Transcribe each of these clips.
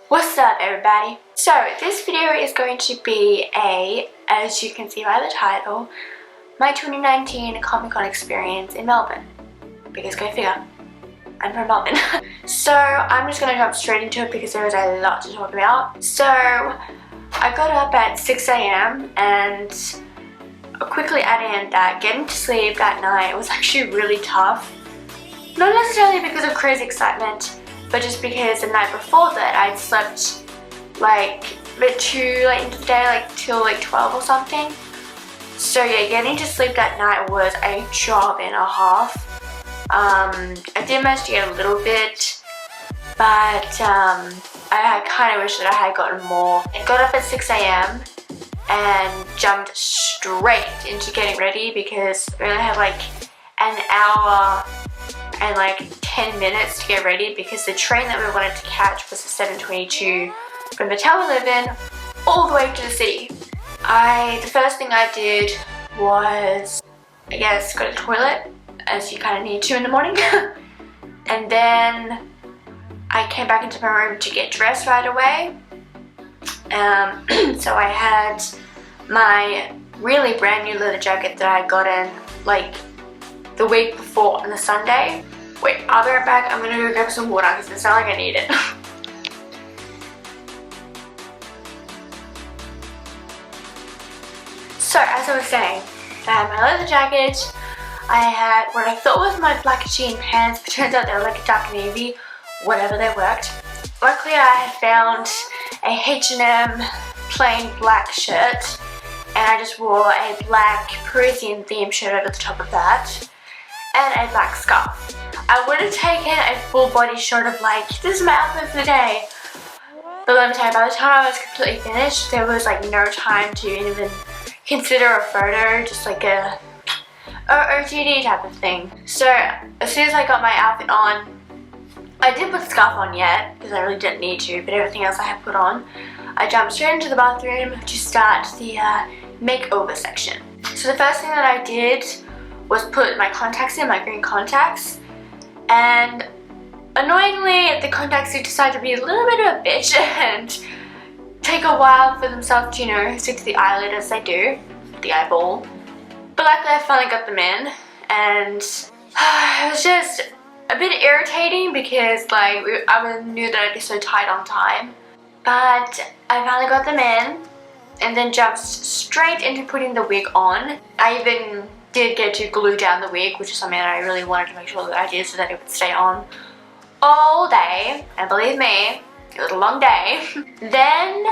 What's up everybody? So this video is going to be as you can see by the title, my 2019 ComicCon Experience in Melbourne. Because go figure, I'm from Melbourne. So I'm just going to jump straight into it because there is a lot to talk about. So I got up at 6 AM and I'll quickly add in that getting to sleep that night was actually really tough. Not necessarily because of crazy excitement, but just because the night before that I'd slept like a bit too late into the day, like till like 12 or something. So yeah, getting to sleep that night was a job and a half. I did manage to get a little bit, but I kind of wish that I had gotten more. I got up at 6 AM and jumped straight into getting ready because we only had like an hour and like 10 minutes to get ready because the train that we wanted to catch was a 7:22 from the town we live in all the way to the city. The first thing I did was, I guess, go to the toilet, as you kind of need to in the morning. And then I came back into my room to get dressed right away. So I had my really brand new leather jacket that I had gotten like the week before on the Sunday. Wait, I'll be right back. I'm gonna go grab some water because it sounds like I need it. So as I was saying, I had my leather jacket, I had what I thought was my black jean pants, but turns out they were like a dark navy, whatever, they worked. Luckily I had found a H&M plain black shirt, and I just wore a black Parisian themed shirt over the top of that, and a black scarf. I would have taken a full body shot of like, this is my outfit for the day. But let me tell you, by the time I was completely finished, there was like no time to even consider a photo, just like a OOTD type of thing. So as soon as I got my outfit on, I didn't put the scarf on yet because I really didn't need to, but everything else I had put on. I jumped straight into the bathroom to start the makeover section. So the first thing that I did was put my contacts in, my green contacts, and annoyingly the contacts do decide to be a little bit of a bitch and take a while for themselves to, you know, stick to the eyelid as they do, the eyeball. But luckily I finally got them in, and it was just a bit irritating because like I knew that I'd be so tight on time. But I finally got them in and then jumped straight into putting the wig on. I even did get to glue down the wig, which is something that I really wanted to make sure that I did so that it would stay on all day. And believe me, it was a long day. Then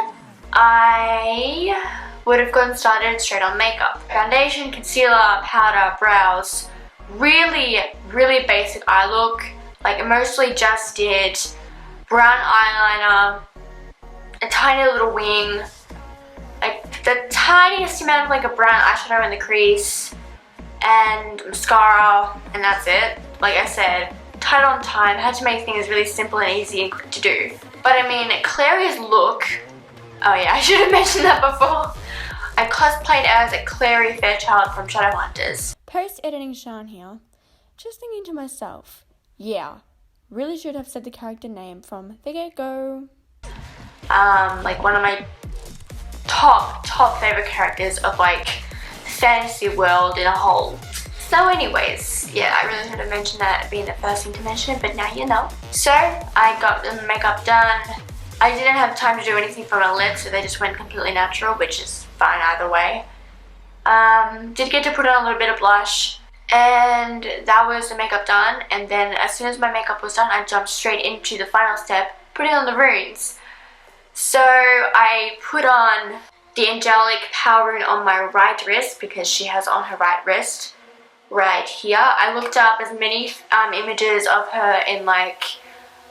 I would have gotten started straight on makeup. Foundation, concealer, powder, brows. Really, really basic eye look. Like I mostly just did brown eyeliner, a tiny little wing, like the tiniest amount of like a brown eyeshadow in the crease, and mascara, and that's it. Like I said, tight on time, had to make things really simple and easy and quick to do. But I mean, Clary's look, oh yeah, I should have mentioned that before. I cosplayed as a Clary Fairchild from Shadowhunters. Post-editing Sean here, just thinking to myself, yeah, really should have said the character name from the get-go. Like one of my top favorite characters of like fantasy world in a whole. So anyways, yeah, I really should have mentioned that being the first thing to mention, but now you know. So I got the makeup done. I didn't have time to do anything for my lips, so they just went completely natural, which is fine either way. Did get to put on a little bit of blush, and that was the makeup done. And then as soon as my makeup was done, I jumped straight into the final step, putting on the runes. So I put on the angelic power rune on my right wrist because she has on her right wrist right here. I looked up as many images of her in like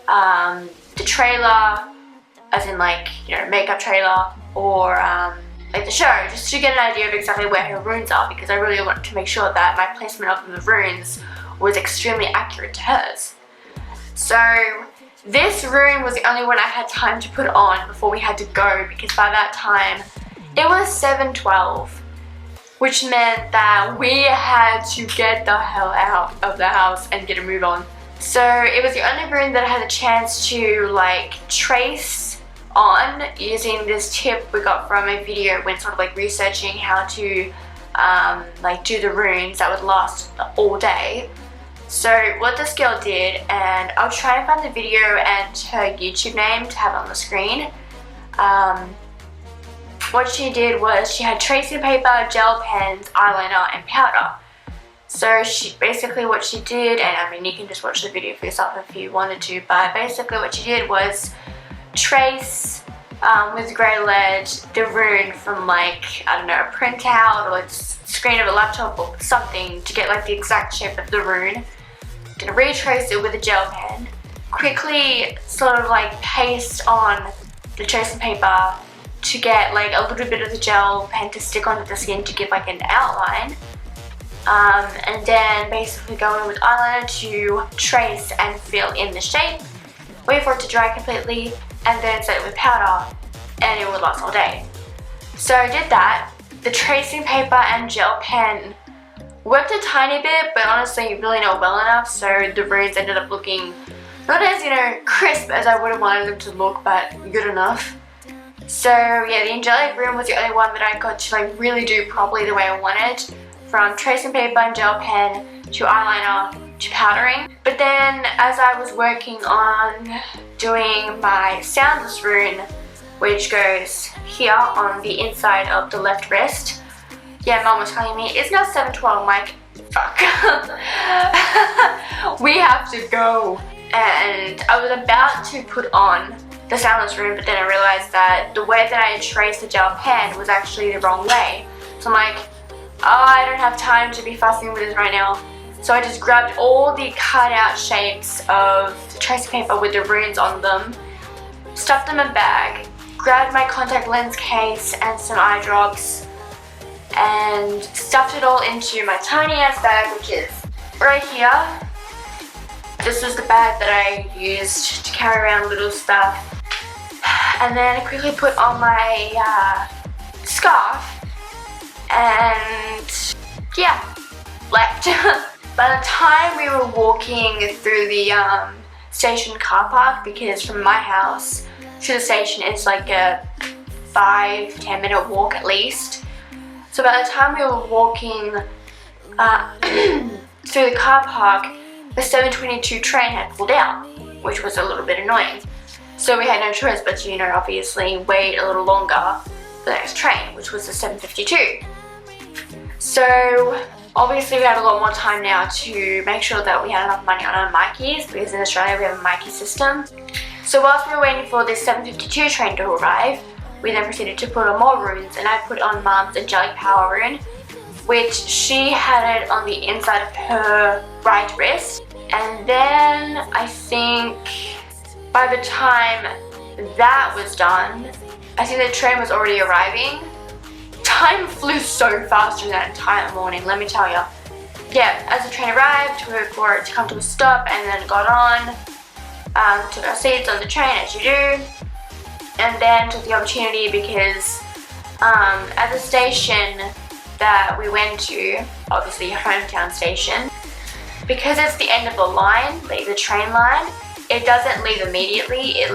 the trailer, as in like, you know, makeup trailer, or like the show, just to get an idea of exactly where her runes are, because I really wanted to make sure that my placement of the runes was extremely accurate to hers. So this rune was the only one I had time to put on before we had to go, because by that time it was 7:12, which meant that we had to get the hell out of the house and get a move on. So it was the only rune that I had a chance to like trace on using this tip we got from a video when sort of like researching how to like do the runes that would last all day. So what this girl did, and I'll try and find the video and her YouTube name to have on the screen. What she did was she had tracing paper, gel pens, eyeliner and powder. So basically what she did, and I mean you can just watch the video for yourself if you wanted to, but basically what she did was trace with grey lead the rune from like, I don't know, a printout or a screen of a laptop or something to get like the exact shape of the rune. Gonna retrace it with a gel pen, quickly sort of like paste on the tracing paper to get like a little bit of the gel pen to stick onto the skin to give like an outline. And then basically go in with eyeliner to trace and fill in the shape, wait for it to dry completely, and then set it with powder, and it would last all day. So I did that. The tracing paper and gel pen worked a tiny bit, but honestly really not well enough, so the runes ended up looking not as, you know, crisp as I would have wanted them to look, but good enough. So yeah, the angelic rune was the only one that I got to like really do properly the way I wanted, from tracing paper and gel pen to eyeliner to powdering. But then as I was working on doing my soundless rune, which goes here on the inside of the left wrist, yeah, Mom was telling me it's now 7:12. I'm like, fuck. We have to go. And I was about to put on the soundless rune, but then I realized that the way that I had traced the gel pen was actually the wrong way. So I'm like, oh, I don't have time to be fussing with this right now. So I just grabbed all the cut out shapes of the tracing paper with the runes on them, stuffed them in a bag, grabbed my contact lens case and some eye drops, and stuffed it all into my tiny ass bag, which is right here. This was the bag that I used to carry around little stuff. And then I quickly put on my scarf and yeah, left. By the time we were walking through the station car park, because from my house to the station is like a 5-10 minute walk at least. So by the time we were walking through the car park, the 7:22 train had pulled out, which was a little bit annoying. So we had no choice but to, you know, obviously wait a little longer for the next train, which was the 7:52. So obviously we had a lot more time now to make sure that we had enough money on our Mikeys, because in Australia we have a Mikey system. So whilst we were waiting for this 7:52 train to arrive, we then proceeded to put on more runes, and I put on Mom's angelic power rune, which she had it on the inside of her right wrist. And then I think by the time that was done, I think the train was already arriving. Time flew so fast during that entire morning, let me tell you. Yeah, as the train arrived, we waited for it to come to a stop and then got on, took our seats on the train as you do, and then took the opportunity because at the station that we went to, obviously hometown station, because it's the end of the line, like the train line, it doesn't leave immediately. It at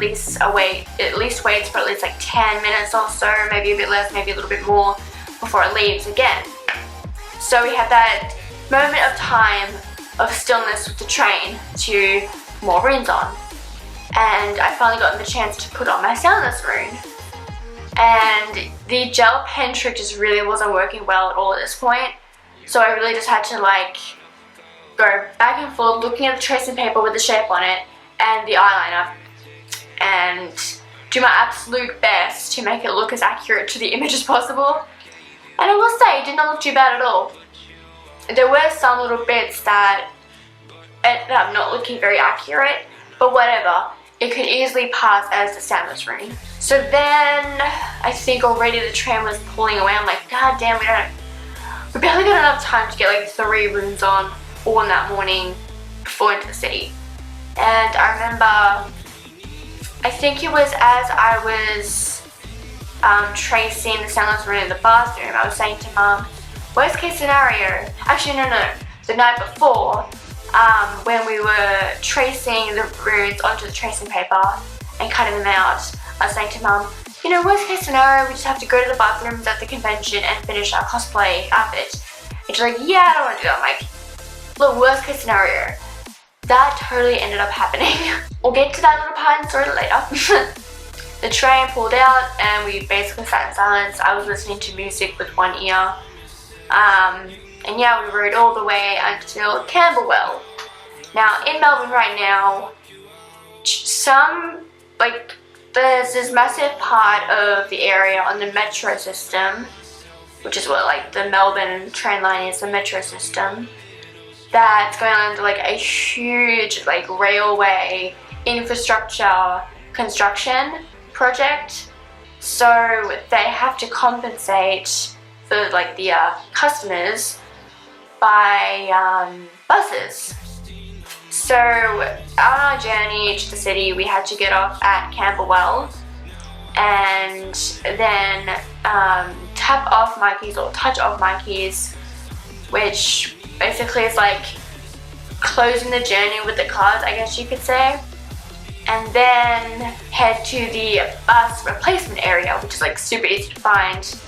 least waits for at least like 10 minutes or so, maybe a bit less, maybe a little bit more, before it leaves again. So we had that moment of time of stillness with the train to more runes on. And I finally got the chance to put on my soundless rune. And the gel pen trick just really wasn't working well at all at this point. So I really just had to like go back and forth looking at the tracing paper with the shape on it and the eyeliner and do my absolute best to make it look as accurate to the image as possible. And I will say, it did not look too bad at all. There were some little bits that ended up not looking very accurate, but whatever. It could easily pass as the soundless rune. So then, I think already the train was pulling away. I'm like, god damn, we barely got enough time to get like 3 runes on all in that morning before into the city. And I remember, I think it was as I was tracing the soundless rune in the bathroom, I was saying to Mom, worst case scenario, actually no, the night before, when we were tracing the runes onto the tracing paper and cutting them out, I was saying to Mum, you know, worst case scenario, we just have to go to the bathrooms at the convention and finish our cosplay outfit. And she's like, yeah, I don't want to do that. I'm like, look, worst case scenario. That totally ended up happening. We'll get to that little part in the story later. The train pulled out and we basically sat in silence. I was listening to music with one ear. And yeah, we rode all the way until Camberwell. Now, in Melbourne right now, there's this massive part of the area on the metro system, which is what like the Melbourne train line is, the metro system, that's going under like a huge like railway infrastructure construction project. So they have to compensate for like the customers by buses. So on our journey to the city, we had to get off at Camberwell and then tap off my keys or touch off my keys, which basically is like closing the journey with the cards, I guess you could say, and then head to the bus replacement area, which is like super easy to find.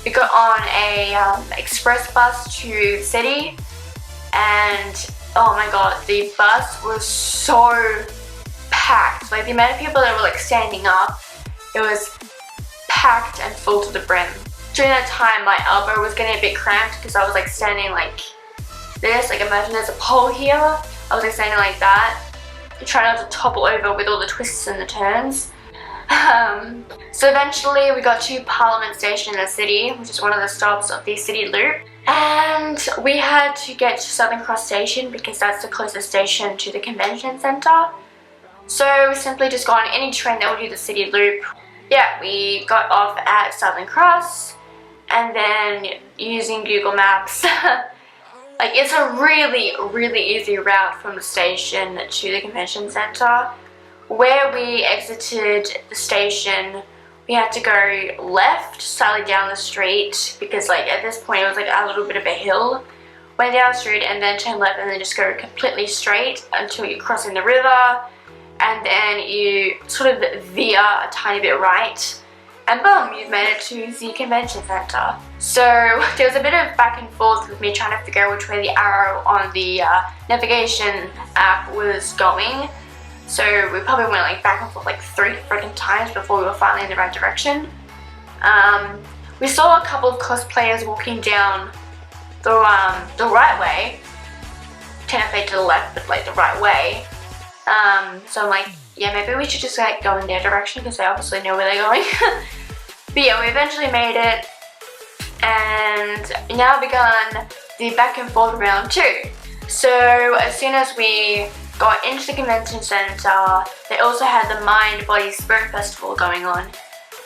We got on a express bus to the city, and oh my god, the bus was so packed. Like the amount of people that were like standing up, it was packed and full to the brim. During that time, my elbow was getting a bit cramped because I was like standing like this. Like imagine there's a pole here. I was like standing like that, trying not to topple over with all the twists and the turns. So eventually we got to Parliament Station in the city, which is one of the stops of the city loop. And we had to get to Southern Cross Station because that's the closest station to the convention centre. So we simply just got on any train that would do the city loop. Yeah, we got off at Southern Cross and then using Google Maps, like it's a really easy route from the station to the convention centre. Where we exited the station, we had to go left, slightly down the street, because like at this point it was like a little bit of a hill. Went down the street and then turn left and then just go completely straight until you're crossing the river, and then you sort of veer a tiny bit right, and boom, you've made it to the convention centre. So there was a bit of back and forth with me trying to figure out which way the arrow on the navigation app was going. So we probably went like back and forth like 3 freaking times before we were finally in the right direction. We saw a couple of cosplayers walking down the right way, technically to the left, but like the right way. So I'm like, yeah, maybe we should just like go in their direction because they obviously know where they're going. But yeah, we eventually made it, and now begun the back and forth round 2. So as soon as we got into the convention centre, they also had the Mind, Body, Spirit Festival going on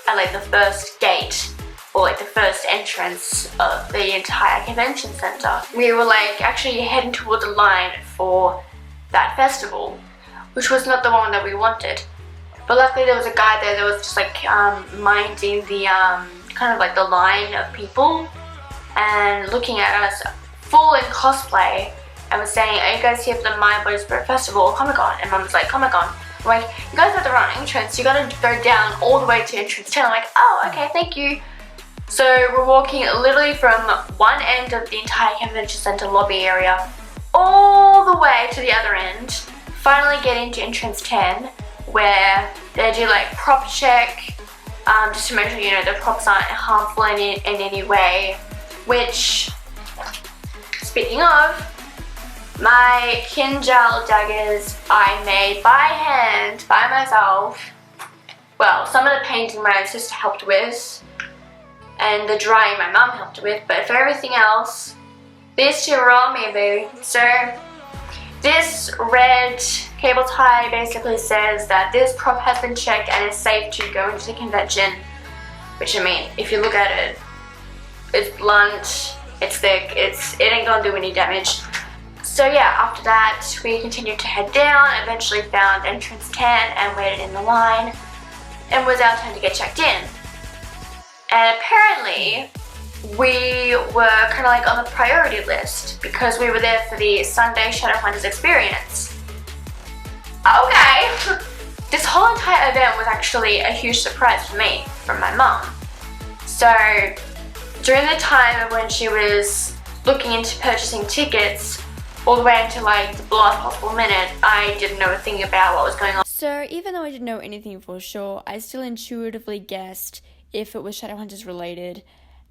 at like the first gate, or like the first entrance of the entire convention centre. We were like actually heading towards the line for that festival, which was not the one that we wanted. But luckily there was a guy there that was just like minding the kind of like the line of people and looking at us full in cosplay, and was saying, are you guys here for the Mind, Body, Spirit Festival or ComicCon? And Mum was like, ComicCon. I'm like, you guys are at the wrong entrance, you gotta go down all the way to entrance 10. I'm like, oh, okay, thank you. So we're walking literally from one end of the entire convention centre lobby area all the way to the other end. Finally getting to entrance 10, where they do like prop check, just to make sure, you know, the props aren't harmful in any way. Which, speaking of, my Kinjal daggers I made by hand, by myself. Well, some of the painting my sister helped with, and the drawing my mum helped with, but for everything else, these two were all me, baby. So, this red cable tie basically says that this prop has been checked and is safe to go into the convention. Which, I mean, if you look at it, it's blunt, it's thick, it ain't gonna do any damage. So yeah, after that, we continued to head down, eventually found entrance 10 and waited in the line, and it was our turn to get checked in. And apparently, we were kind of like on the priority list because we were there for the Sunday Shadowhunters Experience. Okay, this whole entire event was actually a huge surprise for me from my mum. So during the time when she was looking into purchasing tickets, all the way until like the last possible minute, I didn't know a thing about what was going on. So even though I didn't know anything for sure, I still intuitively guessed if it was Shadowhunters related,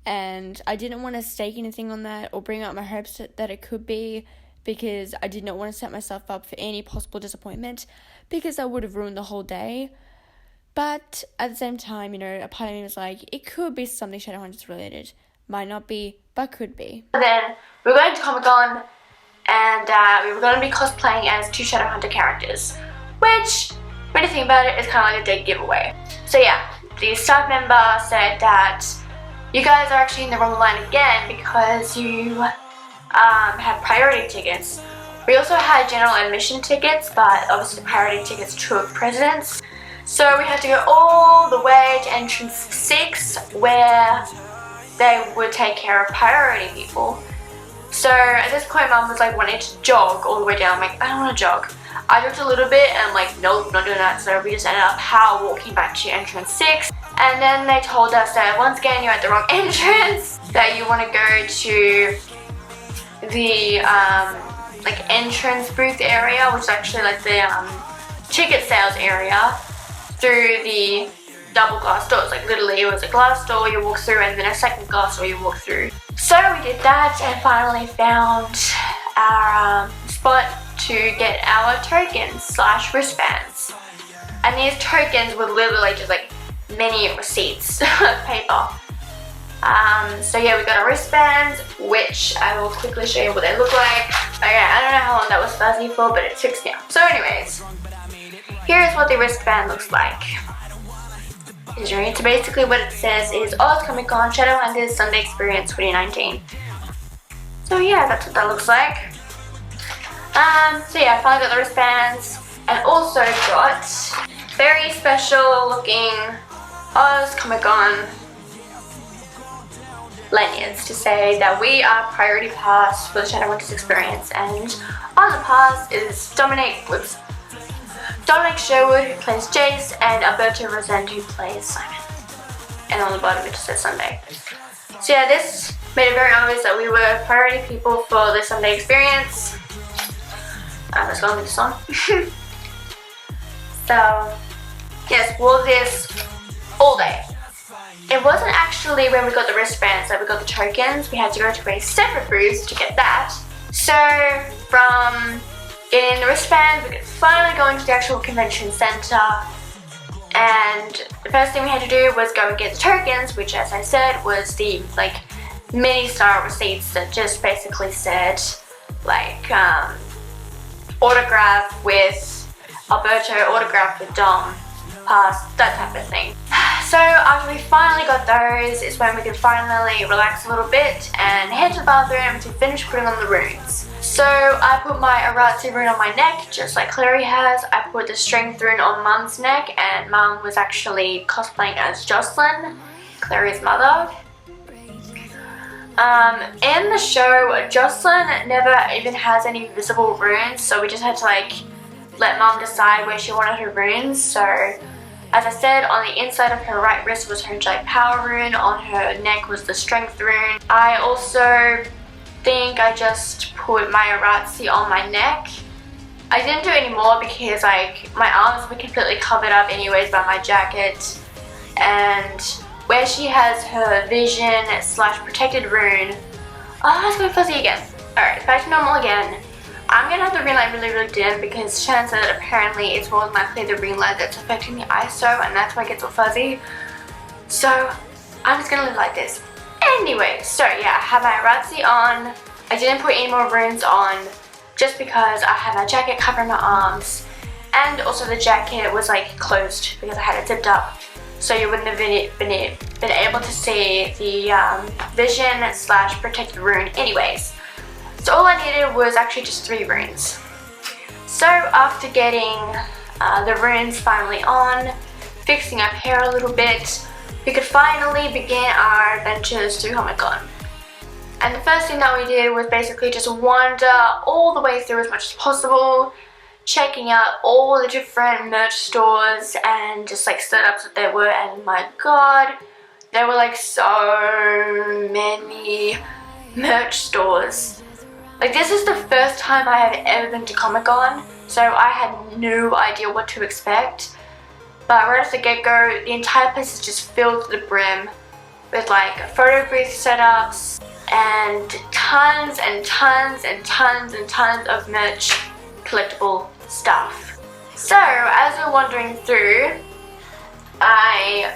and I didn't want to stake anything on that or bring up my hopes that it could be, because I did not want to set myself up for any possible disappointment, because that would have ruined the whole day. But at the same time, you know, a part of me was like, it could be something Shadowhunters related. Might not be, but could be. Then we were going to ComicCon, and we were going to be cosplaying as 2 Shadowhunter characters, which, when you think about it, is kind of like a dead giveaway. So yeah, the staff member said that you guys are actually in the wrong line again because you had priority tickets. We also had general admission tickets, but obviously the priority tickets took precedence. So we had to go all the way to entrance 6, where they would take care of priority people. So at this point, Mum was like wanting to jog all the way down. I'm like, I don't want to jog. I jogged a little bit and I'm like, nope, not doing that. So we just ended up power walking back to entrance 6. And then they told us that once again, you're at the wrong entrance, that you want to go to the like entrance booth area, which is actually like the ticket sales area, through the double glass doors. Like literally it was a glass door you walk through and then a second glass door you walk through. So we did that and finally found our spot to get our tokens / wristbands. And these tokens were literally just like many receipts of paper. So yeah, we got our wristbands, which I will quickly show you what they look like. Okay, I don't know how long that was fuzzy for, but it's fixed now. So anyways, here's what the wristband looks like. So basically what it says is Oz ComicCon Shadowhunters Sunday Experience 2019. So yeah, that's what that looks like. So yeah, I finally got the wristbands and also got very special looking Oz ComicCon lanyards to say that we are priority pass for the Shadowhunters experience, and on the pass is Dominic Sherwood, who plays Jace, and Alberto Rosend, who plays Simon. And on the bottom it just says Sunday. So yeah, this made it very obvious that we were priority people for the Sunday experience. Let's go with this on. So yes, wore this all day. It wasn't actually when we got the wristbands that we got the tokens. We had to go to a separate booth to get that. So from getting the wristbands, we could finally go into the actual convention center. And the first thing we had to do was go and get the tokens, which, as I said, was the like mini style receipts that just basically said like autograph with Alberto, autograph with Dom, pass, that type of thing. So after we finally got those is when we could finally relax a little bit and head to the bathroom to finish putting on the runes. So I put my Aratsi rune on my neck, just like Clary has. I put the strength rune on Mum's neck, and Mum was actually cosplaying as Jocelyn, Clary's mother. In the show, Jocelyn never even has any visible runes, so we just had to like let Mum decide where she wanted her runes. So as I said, on the inside of her right wrist was her Giant Power rune, on her neck was the Strength rune. I also think I just put my Aratsi on my neck. I didn't do any more because like my arms were completely covered up anyways by my jacket, and where she has her vision / protected rune. Oh, it's going fuzzy again. Alright, back to normal again. I'm gonna have the ring light really dim because Shannon said that apparently it's more than likely the ring light that's affecting the ISO, and that's why it gets all fuzzy. So I'm just gonna live like this. Anyway, so yeah, I have my Aratsi on. I didn't put any more runes on just because I had my jacket covering my arms, and also the jacket was like closed because I had it zipped up, so you wouldn't have been able to see the vision / protected rune anyways. So all I needed was actually just 3 runes. So after getting the runes finally on, fixing up hair a little bit, we could finally begin our adventures through ComicCon. And the first thing that we did was basically just wander all the way through as much as possible, checking out all the different merch stores and just like setups that there were, and my god, there were like so many merch stores. Like, this is the first time I have ever been to Comic-Con, so I had no idea what to expect. But right off the get-go, the entire place is just filled to the brim with like photo booth setups and tons and tons and tons and tons of merch collectible stuff. So as we're wandering through, I,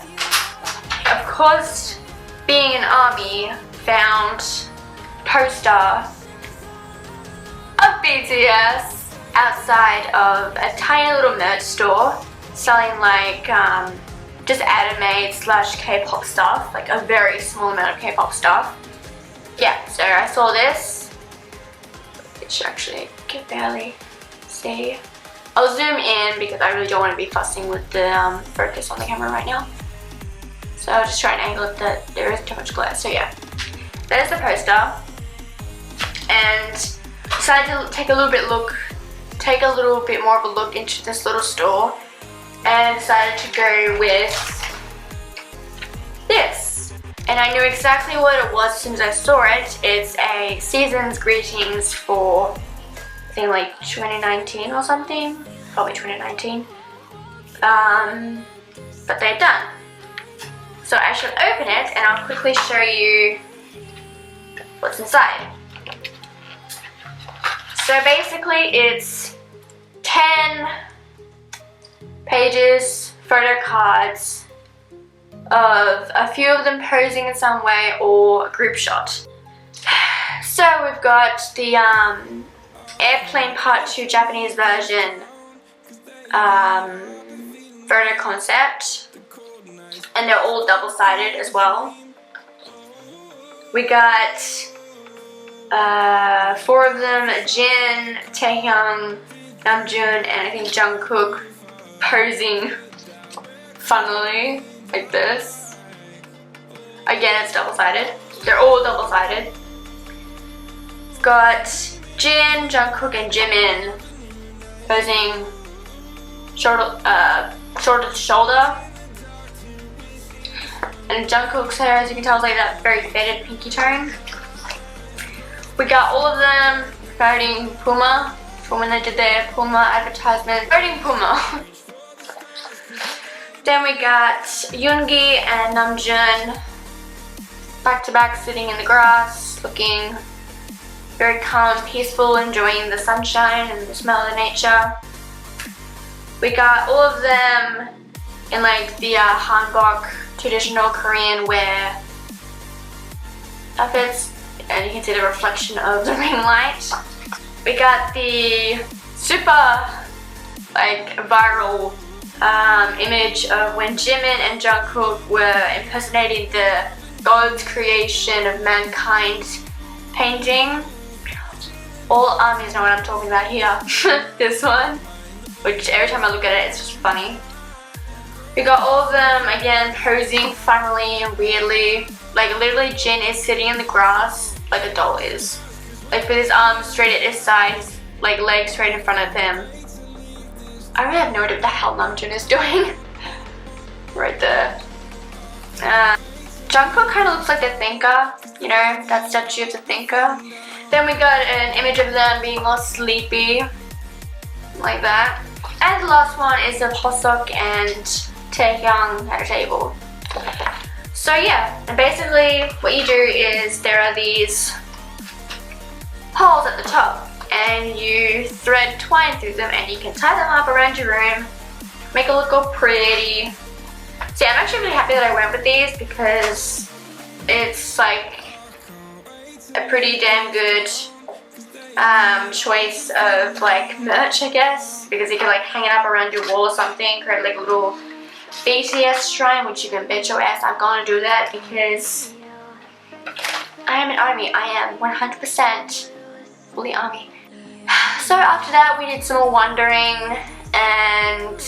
of course, being an army, found a poster of BTS outside of a tiny little merch store selling like just anime / K-pop stuff, like a very small amount of K-pop stuff. Yeah, so I saw this, which actually I can barely see. I'll zoom in because I really don't want to be fussing with the focus on the camera right now. So I'll just try and angle it that there isn't too much glare. So yeah, there's the poster, and decided to take a little bit more of a look into this little store, and decided to go with this. And I knew exactly what it was as soon as I saw it. It's a season's greetings for, I think, like 2019 or something, probably 2019. But they're done. So I shall open it and I'll quickly show you what's inside. So basically it's 10 pages, photo cards of a few of them posing in some way or a group shot. So we've got the Airplane Part 2 Japanese version photo concept, and they're all double-sided as well. We got 4 of them: Jin, Taehyung, Namjoon, and I think Jungkook, posing funnily like this. Again, it's double-sided. They're all double-sided. We've got Jin, Jungkook, and Jimin posing shoulder to shoulder. And Jungkook's hair, as you can tell, is like that very faded pinky tone. We got all of them voting Puma from when they did their Puma advertisement. Voting Puma. Then we got Yoongi and Namjoon back to back, sitting in the grass, looking very calm, peaceful, enjoying the sunshine and the smell of nature. We got all of them in like the hanbok, traditional Korean wear outfits, and you can see the reflection of the ring light. We got the super like viral image of when Jimin and Jungkook were impersonating the God's creation of mankind painting. All armies know what I'm talking about here. This one, which every time I look at it, it's just funny. We got all of them again posing funnily and weirdly. Like literally, Jin is sitting in the grass like a doll is. Like with his arms straight at his sides, like legs straight in front of him. I really have no idea what the hell Namjoon is doing. Right there. Jungkook kind of looks like the Thinker, you know, that statue of the Thinker. Then we got an image of them being all sleepy, like that. And the last one is of Hosok and Taehyung at a table. So yeah, and basically what you do is there are these holes at the top, and you thread twine through them, and you can tie them up around your room, make it look all pretty. So yeah, I'm actually really happy that I went with these because it's like a pretty damn good choice of like merch, I guess, because you can like hang it up around your wall or something, create like a little BTS shrine, which you can bet your ass I'm gonna do that because I am an army. I am 100% fully army. So after that we did some more wandering, and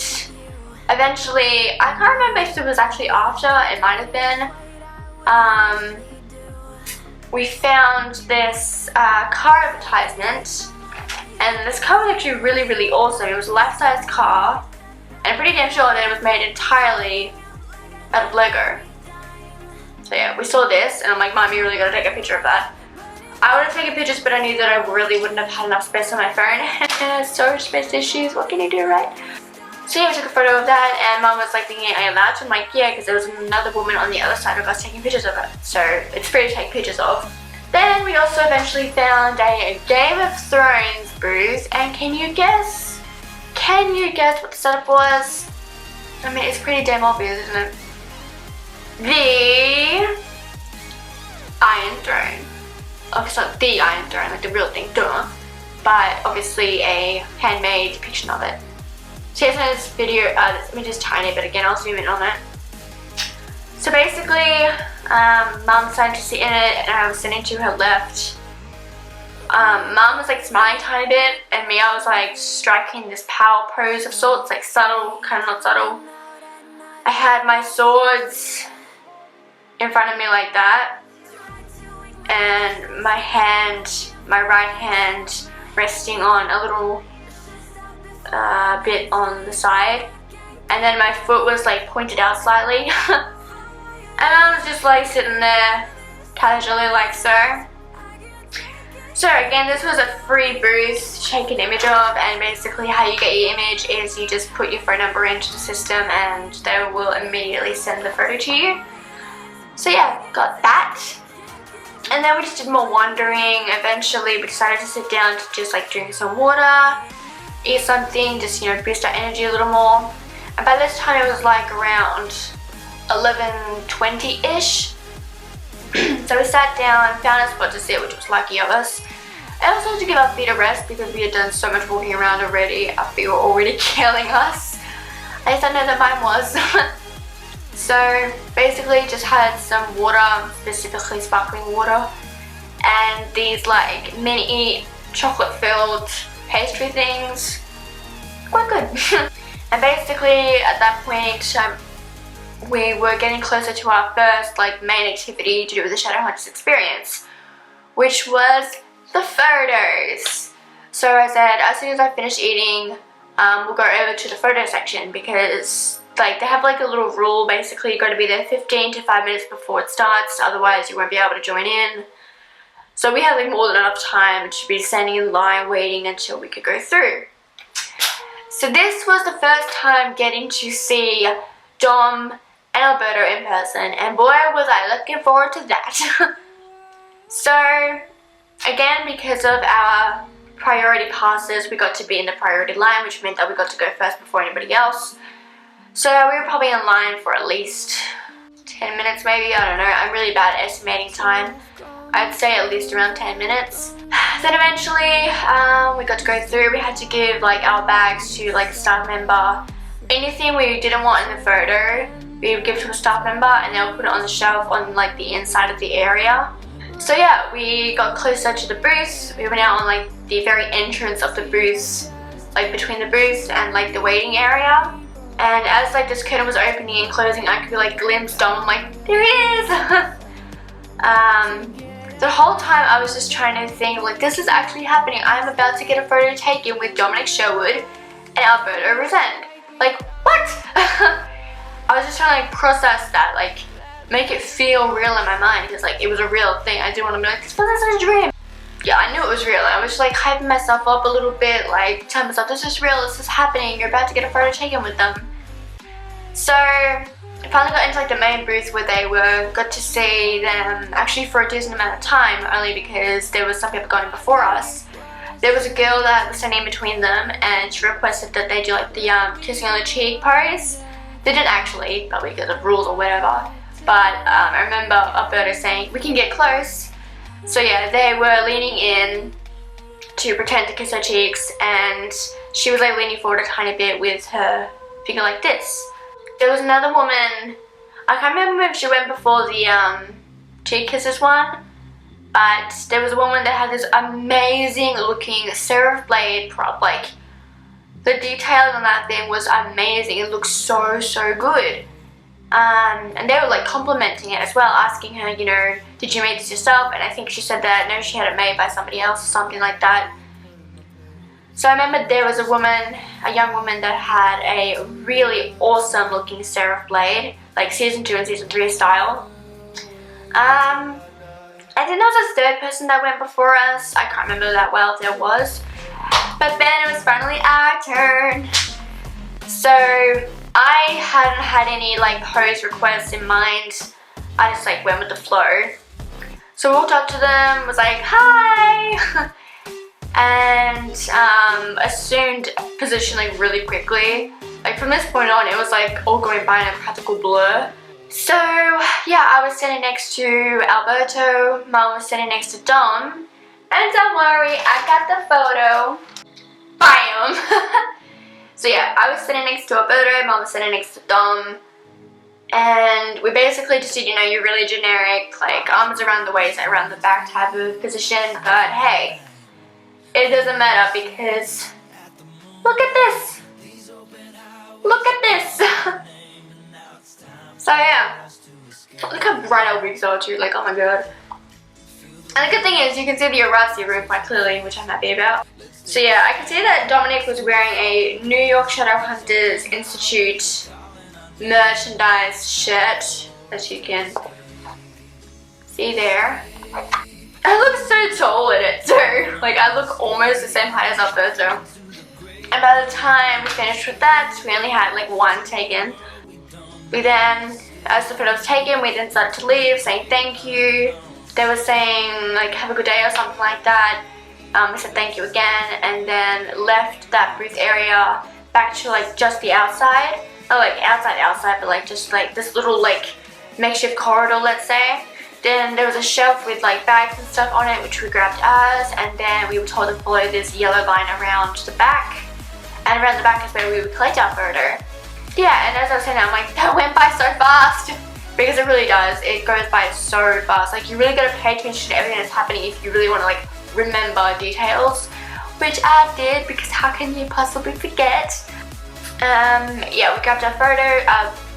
eventually, I can't remember if it was actually after, it might have been, we found this car advertisement And this car was actually really, really awesome. It was a life-size car, and I'm pretty damn sure that it was made entirely out of Lego. So yeah, we saw this, and I'm like, Mom, you really gotta take a picture of that. I would have taken pictures, but I knew that I really wouldn't have had enough space on my phone. Storage space issues, what can you do, right? So yeah, we took a photo of that, and Mom was like thinking, are you allowed to? I'm like, yeah, because there was another woman on the other side of us taking pictures of it. So it's free to take pictures of. Then we also eventually found a Game of Thrones booth, and can you guess what the setup was? I mean, it's pretty damn obvious, isn't it? The Iron Throne. Oh, it's not the Iron Throne, like the real thing, duh. But obviously a handmade depiction of it. So here's this video, this image is tiny, but again, I'll zoom in on it. So basically, Mum decided to sit in it, and I was sitting to her left. Mum was like smiling a tiny bit, and me, I was like striking this power pose of sorts, like subtle, kind of not subtle. I had my swords in front of me like that, and my right hand resting on a little bit on the side, and then my foot was like pointed out slightly. And I was just like sitting there casually like so. So again, this was a free booth to take an image of, and basically how you get your image is you just put your phone number into the system and they will immediately send the photo to you. So yeah, got that. And then we just did more wandering. Eventually we decided to sit down to just like drink some water, eat something, just, you know, boost our energy a little more. And by this time it was like around 11:20-ish. So we sat down and found a spot to sit, which was lucky of us. I also had to give our feet a rest because we had done so much walking around already. Our feet were already killing us. At least I know that mine was. So basically just had some water, specifically sparkling water, and these like mini chocolate filled pastry things. Quite good. And basically at that point we were getting closer to our first like main activity to do with the Shadowhunters Experience, which was the photos. So I said as soon as I finish eating, we'll go over to the photo section, because like they have like a little rule, basically you got to be there 15 to 5 minutes before it starts, otherwise you won't be able to join in. So we had like more than enough time to be standing in line waiting until we could go through. So this was the first time getting to see Dom and Alberto in person, and boy was I looking forward to that. So again, because of our priority passes, we got to be in the priority line, which meant that we got to go first before anybody else. So we were probably in line for at least 10 minutes maybe, I don't know, I'm really bad at estimating time. I'd say at least around 10 minutes. Then eventually we got to go through. We had to give like our bags to like a staff member. Anything we didn't want in the photo, we would give to a staff member and they'll put it on the shelf on like the inside of the area. So yeah, we got closer to the booths. We went out on like the very entrance of the booths, like between the booths and like the waiting area. And as like this curtain was opening and closing, I could like glimpse Dom. I'm like, there he is! The whole time I was just trying to think, like, this is actually happening. I'm about to get a photo taken with Dominic Sherwood and Alberto Resende. Like, what? I was just trying to like process that, like make it feel real in my mind, because like it was a real thing. I didn't want to be like, this wasn't a dream. Yeah, I knew it was real. I was just like hyping myself up a little bit, like telling myself, this is real, this is happening, you're about to get a photo taken with them. So I finally got into like the main booth where they were, got to see them actually for a decent amount of time, only because there was some people going before us. There was a girl that was standing in between them and she requested that they do like the kissing on the cheek pose. They didn't actually, probably because of rules or whatever, but I remember Alberto saying, we can get close. So yeah, they were leaning in to pretend to kiss her cheeks, and she was like leaning forward a tiny bit with her finger like this. There was another woman, I can't remember if she went before the cheek kisses one, but there was a woman that had this amazing looking serif blade prop. Like the detailing on that thing was amazing. It looked so good. And they were like complimenting it as well, asking her, you know, did you make this yourself? And I think she said that no, she had it made by somebody else or something like that. So I remember there was a young woman that had a really awesome looking Seraph blade, like season 2 and season 3 style. I think there was a third person that went before us. I can't remember that well if there was. But then it was finally our turn. So I hadn't had any like pose requests in mind. I just like went with the flow. So I walked up to them, was like, hi! And assumed position like really quickly. Like from this point on, it was like all going by in a practical blur. So yeah, I was sitting next to Alberto, Mom was sitting next to Dom, and don't worry, I got the photo. Bam! So yeah, I was sitting next to Alberto, Mom was sitting next to Dom, and we basically just did, you know, your really generic, like arms around the waist, around the back type of position, but hey, it doesn't matter because look at this! Look at this! So yeah, look how bright our wigs are too, like oh my god. And the good thing is you can see the Arazi room quite clearly, which I'm happy about. So yeah, I can see that Dominic was wearing a New York Shadowhunters Institute merchandise shirt, as you can see there. I look so tall in it too, like I look almost the same height as Alberto. And by the time we finished with that, we only had like one taken. We then, as the photo was taken, we then started to leave, saying thank you. They were saying like have a good day or something like that. We said thank you again, and then left that booth area back to like just the outside. Not like outside, but like just like this little like makeshift corridor, let's say. Then there was a shelf with like bags and stuff on it, which we grabbed ours, and then we were told to follow this yellow line around the back. And around the back is where we would collect our photo. Yeah, and as I was saying, I'm like, that went by so fast. Because it really does. It goes by so fast. Like, you really gotta pay attention to everything that's happening if you really wanna, like, remember details. Which I did, because how can you possibly forget? Yeah, we grabbed our photo,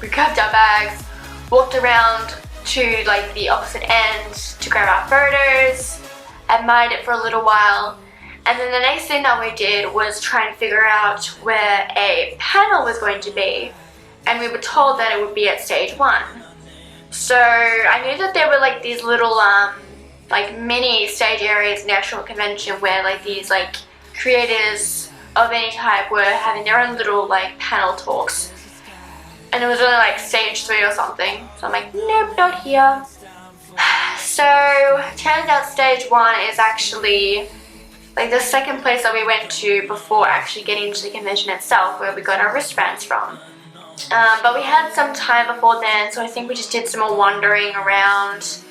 we grabbed our bags, walked around to, like, the opposite end to grab our photos, admired it for a little while. And then the next thing that we did was try and figure out where a panel was going to be. And we were told that it would be at stage 1. So I knew that there were like these little like mini stage areas in the actual convention where like these like creators of any type were having their own little like panel talks. And it was only like stage 3 or something. So I'm like, nope, not here. So turns out stage 1 is actually like the second place that we went to before actually getting into the convention itself, where we got our wristbands from. But we had some time before then, so I think we just did some more wandering around.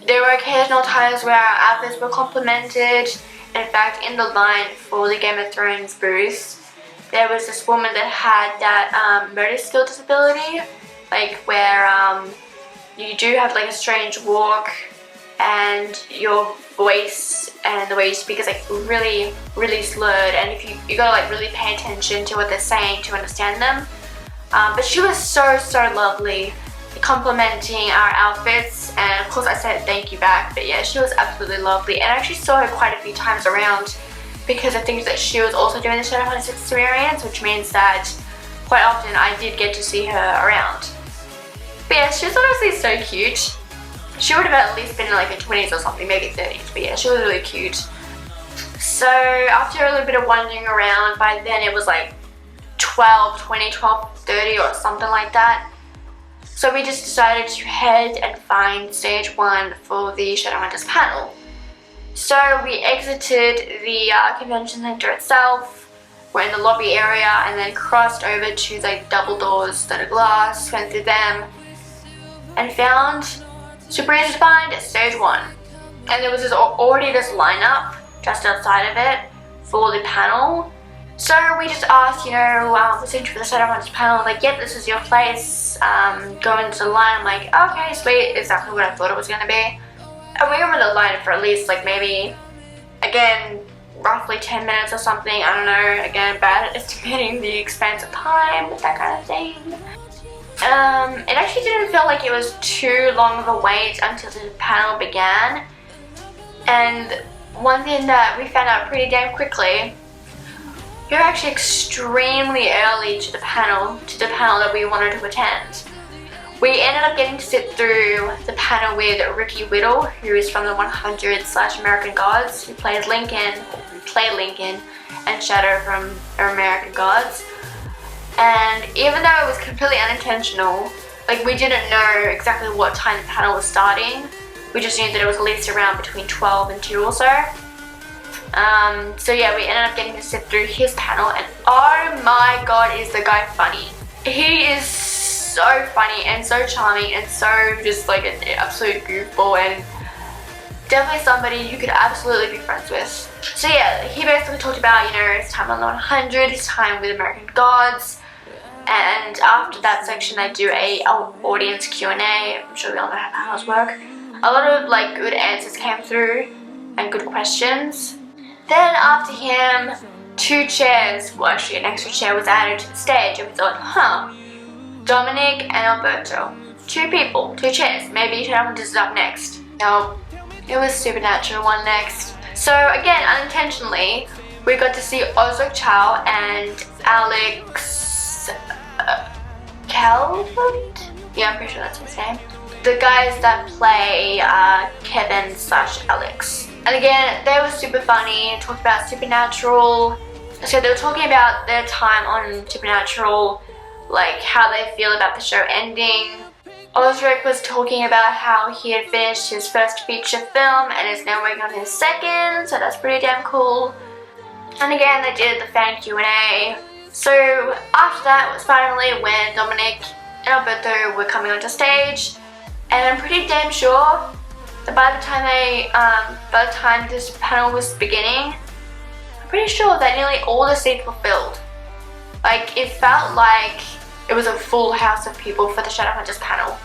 There were occasional times where our outfits were complimented. In fact, in the line for the Game of Thrones booth, there was this woman that had that motor skill disability, like where you do have like a strange walk and your voice and the way you speak is like really, really slurred, and if you gotta like really pay attention to what they're saying to understand them. But she was so lovely, complimenting our outfits, and of course I said thank you back, but yeah, she was absolutely lovely, and I actually saw her quite a few times around because I think that she was also doing the Shadowhunters Experience, which means that quite often I did get to see her around. But yeah, she was honestly so cute. She would have at least been in like her 20s or something, maybe 30s, but yeah, she was really cute. So after a little bit of wandering around, by then it was like 12:30 or something like that. So we just decided to head and find stage 1 for the Shadowhunters panel. So we exited the convention center itself, we're in the lobby area, and then crossed over to like double doors that are glass, went through them, and found, super easy to find, stage 1. And there was already this lineup just outside of it for the panel. So we just asked, you know, we're searching for the Shadowhunters panel, like, yep, this is your place, go into the line. I'm like, okay, sweet, exactly what I thought it was going to be. And we were in the line for at least, like, maybe, again, roughly 10 minutes or something, I don't know, again, bad at estimating the expanse of time, that kind of thing. It actually didn't feel like it was too long of a wait until the panel began. And one thing that we found out pretty damn quickly we were actually extremely early to the panel that we wanted to attend. We ended up getting to sit through the panel with Ricky Whittle, who is from the 100/American Gods, who played Lincoln, and Shadow from American Gods. And even though it was completely unintentional, like we didn't know exactly what time the panel was starting. We just knew that it was at least around between 12 and 2 or so. So yeah, we ended up getting to sit through his panel, and oh my god, is the guy funny. He is so funny and so charming and so just like an absolute goofball, and definitely somebody you could absolutely be friends with. So yeah, he basically talked about, you know, his time on the 100, his time with American Gods, and after that section they do a audience Q&A. I'm sure we all know how panels work. A lot of like good answers came through and good questions. Then after him, 2 chairs, well actually an extra chair was added to the stage, and we thought, Dominic and Alberto. 2 people, 2 chairs. Maybe Shadowhunters is up next. No, it was Supernatural one next. So again, unintentionally, we got to see Ozok Chow and Alex Calvert? Yeah, I'm pretty sure that's his name. The guys that play Kevin/Alex. And again, they were super funny, talked about Supernatural. So they were talking about their time on Supernatural, like how they feel about the show ending. Ozric was talking about how he had finished his first feature film and is now working on his second, so that's pretty damn cool. And again, they did the fan Q&A. So after that was finally when Dominic and Alberto were coming onto stage, and I'm pretty damn sure that by the time this panel was beginning, I'm pretty sure that nearly all the seats were filled. Like, it felt like it was a full house of people for the Shadowhunters panel.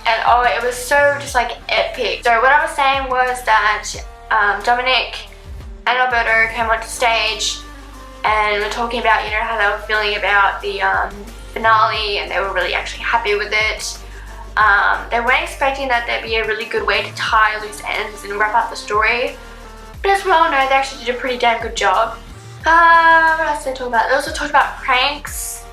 And oh, it was so just like epic. So what I was saying was that Dominic and Alberto came onto stage and were talking about, you know, how they were feeling about the finale, and they were really actually happy with it. They weren't expecting that there'd be a really good way to tie loose ends and wrap up the story. But as we all know, they actually did a pretty damn good job. What else did they talk about? They also talked about pranks.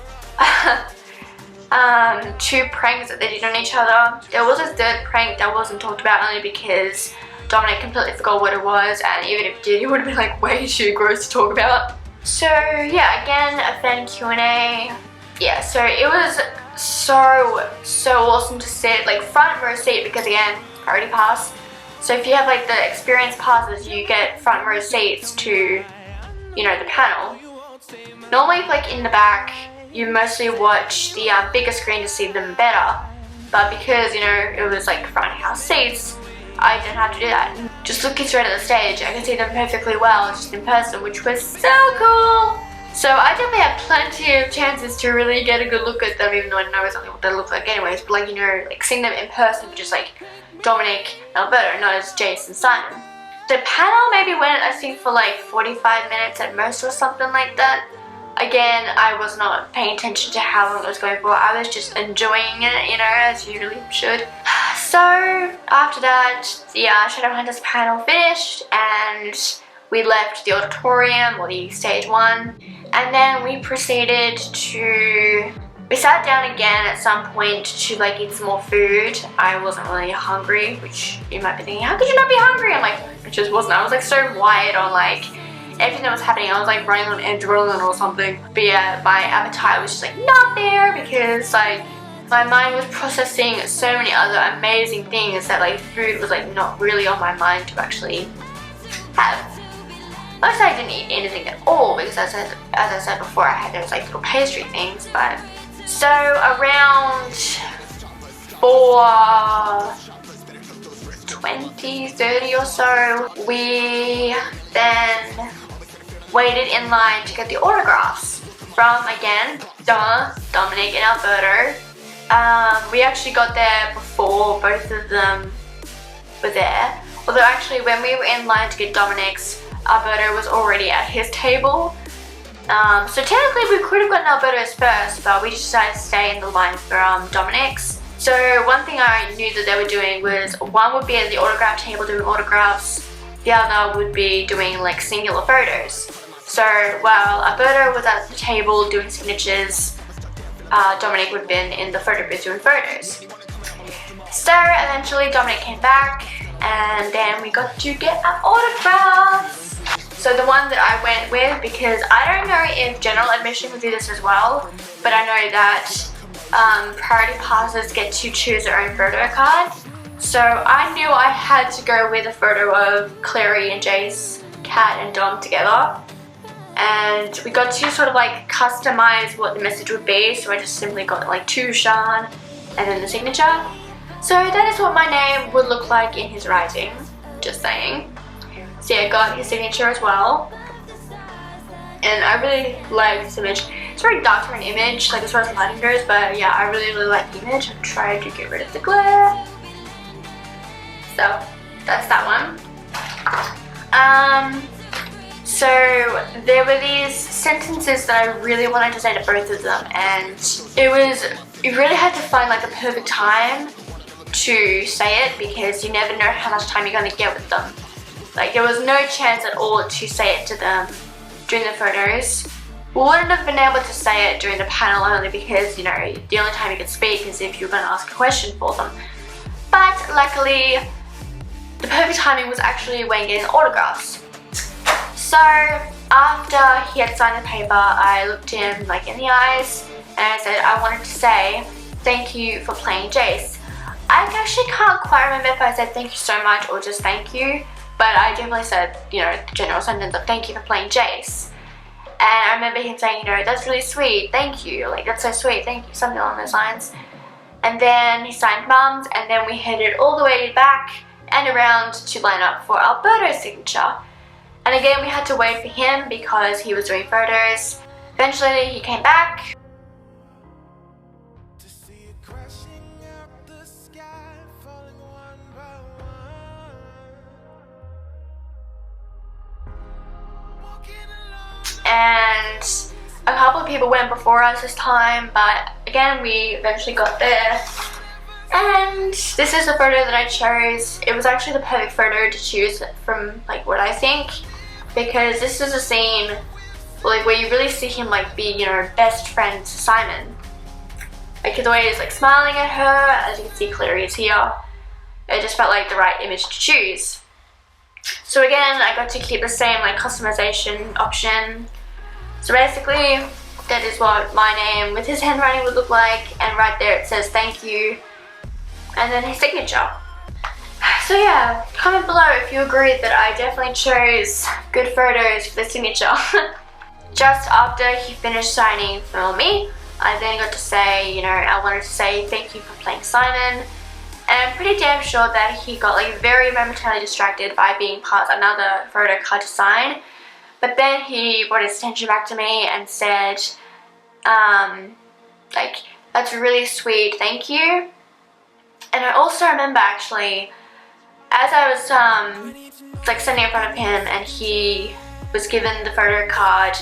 2 pranks that they did on each other. There was a 3rd prank that wasn't talked about only because Dominic completely forgot what it was, and even if he did, it would have been like way too gross to talk about. So yeah, again, a fan Q&A. Yeah, so it was so awesome to sit like front row seat, because again, priority pass. So if you have like the experience passes, you get front row seats to, you know, the panel. Normally, like in the back, you mostly watch the bigger screen to see them better. But because, you know, it was like front house seats, I didn't have to do that. Just looking straight at the stage, I could see them perfectly well just in person, which was so cool. So I definitely had plenty of chances to really get a good look at them, even though I know exactly what they look like anyways. But like, you know, like seeing them in person, just like Dominic and Alberto, not as Jace and Simon. The panel maybe went, I think, for like 45 minutes at most or something like that. Again, I was not paying attention to how long it was going for. I was just enjoying it, you know, as you really should. So after that, the Shadowhunters panel finished, and we left the auditorium, or the stage 1, and then we proceeded to... We sat down again at some point to like eat some more food. I wasn't really hungry, which you might be thinking, how could you not be hungry? I'm like, I just wasn't. I was like so wired on like everything that was happening. I was like running on adrenaline or something. But yeah, my appetite was just like not there, because like my mind was processing so many other amazing things that like food was like not really on my mind to actually have. Most I didn't eat anything at all, because as I said before, I had those like little pastry things. But so around 4:20, 30 or so, we then waited in line to get the autographs from, again, Dominic and Alberto. We actually got there before both of them were there. Although actually when we were in line to get Dominic's, Alberto was already at his table. So technically we could have gotten Alberto's first, but we just decided to stay in the line for Dominic's. So one thing I knew that they were doing was, one would be at the autograph table doing autographs, the other would be doing like singular photos. So while Alberto was at the table doing signatures, Dominic would have been in the photo booth doing photos. So eventually Dominic came back, and then we got to get our autographs. So the one that I went with, because I don't know if general admission would do this as well, but I know that priority passes get to choose their own photo card. So I knew I had to go with a photo of Clary and Jace, Kat and Dom together. And we got to sort of like customize what the message would be. So I just simply got like to Sean and then the signature. So that is what my name would look like in his writing, just saying. So yeah, I got his signature as well. And I really like this image. It's very dark for an image, like as far as lighting goes, but yeah, I really like the image. I'm trying to get rid of the glare. So that's that one. So there were these sentences that I really wanted to say to both of them, and you really had to find like the perfect time to say it, because you never know how much time you're going to get with them. Like there was no chance at all to say it to them during the photos. We wouldn't have been able to say it during the panel, only because, you know, the only time you could speak is if you're going to ask a question for them. But luckily, the perfect timing was actually when getting autographs. So after he had signed the paper, I looked him like in the eyes and I said I wanted to say thank you for playing Jace. I actually can't quite remember if I said thank you so much or just thank you, but I definitely said, you know, the general sentence of thank you for playing Jace. And I remember him saying, you know, that's really sweet, thank you, like that's so sweet, thank you, something along those lines. And then he signed Mum's, and then we headed all the way back and around to line up for Alberto's signature. And again, we had to wait for him because he was doing photos. Eventually he came back. And a couple of people went before us this time, but again, we eventually got there. And this is the photo that I chose. It was actually the perfect photo to choose from, like, what I think, because this is a scene like where you really see him like be, you know, best friend to Simon. Like the way he's like smiling at her, as you can see Clary is here. It just felt like the right image to choose. So again, I got to keep the same like customization option. So basically, that is what my name with his handwriting would look like, and right there it says thank you, and then his signature. So yeah, comment below if you agree that I definitely chose good photos for the signature. Just after he finished signing for me, I then got to say, you know, I wanted to say thank you for playing Simon. And I'm pretty damn sure that he got like very momentarily distracted by being part of another photo card to sign. But then he brought his attention back to me and said, like, that's really sweet, thank you. And I also remember actually, as I was like standing in front of him and he was given the photo card,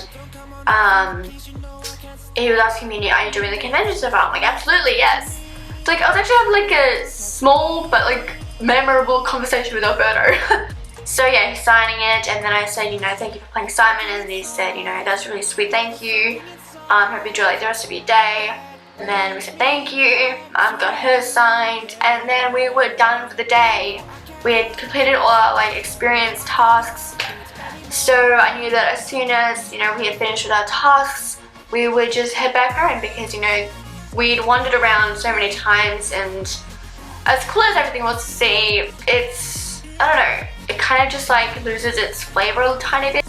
he was asking me, are you doing the convention so far? I'm like, absolutely, yes. So like, I was actually having like a small but like memorable conversation with Alberto. So yeah, he's signing it, and then I said, you know, thank you for playing Simon, and then he said, you know, that's really sweet, thank you. Hope you enjoy like the rest of your day. And then we said thank you, got her signed, and then we were done for the day. We had completed all our like experience tasks. So I knew that as soon as, you know, we had finished with our tasks, we would just head back home, because, you know, we'd wandered around so many times, and as cool as everything was to see, it's, I don't know, it kind of just like loses its flavor a tiny bit.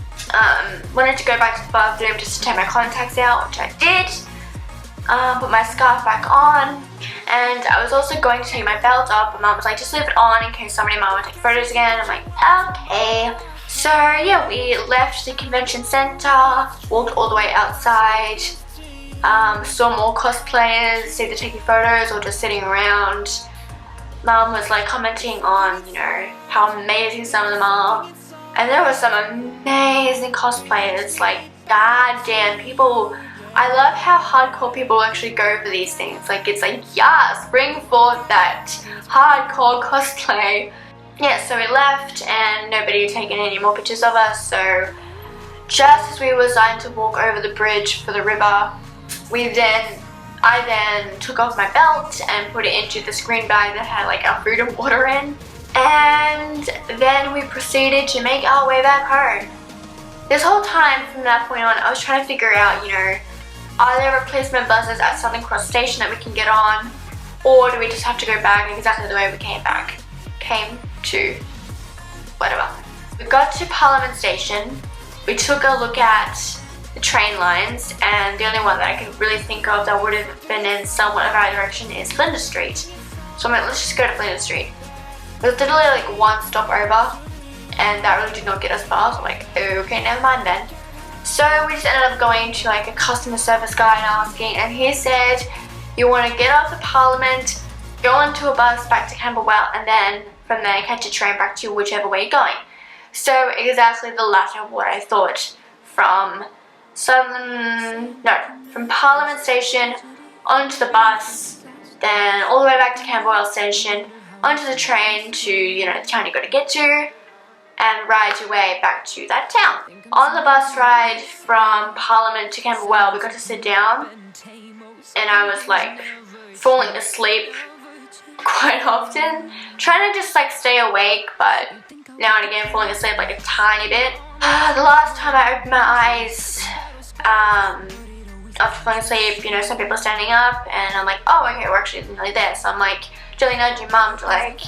Wanted to go back to the bathroom just to take my contacts out, which I did. Put my scarf back on, and I was also going to take my belt off, but Mum was like, just leave it on in case somebody might want to take photos again. I'm like, okay. So yeah, we left the convention center, walked all the way outside, saw more cosplayers, either taking photos or just sitting around. Mum was like commenting on, you know, how amazing some of them are. And there were some amazing cosplayers, like goddamn people. I love how hardcore people actually go for these things. Like, it's like, yes, bring forth that hardcore cosplay. Yeah, so we left and nobody had taken any more pictures of us, so just as we were starting to walk over the bridge for the river, I then took off my belt and put it into this green bag that had like our food and water in. And then we proceeded to make our way back home. This whole time from that point on, I was trying to figure out, you know, are there replacement buses at Southern Cross Station that we can get on? Or do we just have to go back exactly the way we came to, whatever. We got to Parliament Station. We took a look at the train lines, and the only one that I could really think of that would have been in somewhat of our direction is Flinders Street. So I'm like, let's just go to Flinders Street. It was literally like one stop over, and that really did not get us far. So I'm like, okay, never mind then. So we just ended up going to like a customer service guy and asking, and he said, you want to get off the Parliament, go onto a bus back to Camberwell, and then from there catch a train back to whichever way you're going. So exactly the latter of what I thought. From Parliament Station onto the bus, then all the way back to Camberwell Station, onto the train to, you know, the town you got to get to, and ride your way back to that town. On the bus ride from Parliament to Camberwell, we got to sit down, and I was like falling asleep quite often, trying to just like stay awake, but now and again falling asleep like a tiny bit. The last time I opened my eyes after falling asleep, you know, some people are standing up, and I'm like, oh okay, we're actually nearly there. So I'm like gently nudging mum to like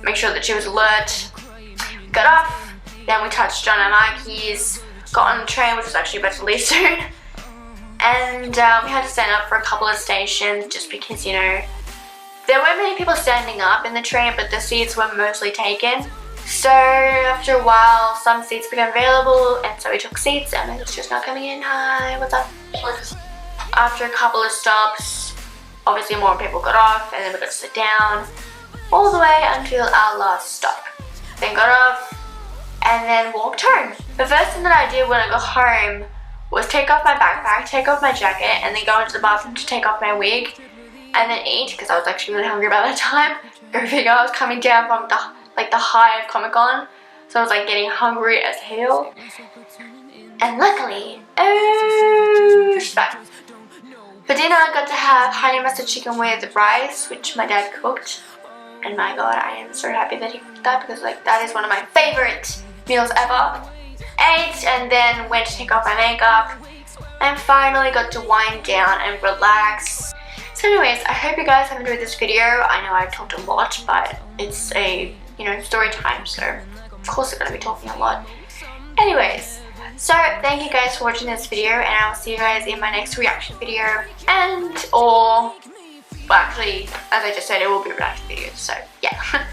make sure that she was alert. Got off, then we touched on our marquees, got on the train, which was actually about to leave soon, and we had to stand up for a couple of stations just because, you know, there weren't many people standing up in the train, but the seats were mostly taken. So after a while, some seats became available, and so we took seats, and it's just not coming in. Hi, what's up? After a couple of stops, obviously more people got off, and then we got to sit down all the way until our last stop. Then got off, and then walked home. The first thing that I did when I got home was take off my backpack, take off my jacket, and then go into the bathroom to take off my wig, and then eat, because I was actually really hungry by that time. Go figure, I was coming down from the high of ComicCon, so I was like getting hungry as hell. And luckily, she's back. For dinner, I got to have honey mustard chicken with rice, which my dad cooked. And my god, I am so happy that he cooked that, because like that is one of my favorite meals ever. Ate, and then went to take off my makeup, and finally got to wind down and relax. So anyways, I hope you guys have enjoyed this video. I know I've talked a lot, but it's a, you know, story time, so of course I'm going to be talking a lot. Anyways, so thank you guys for watching this video, and I will see you guys in my next reaction video, well actually, as I just said, it will be a reaction video, so yeah.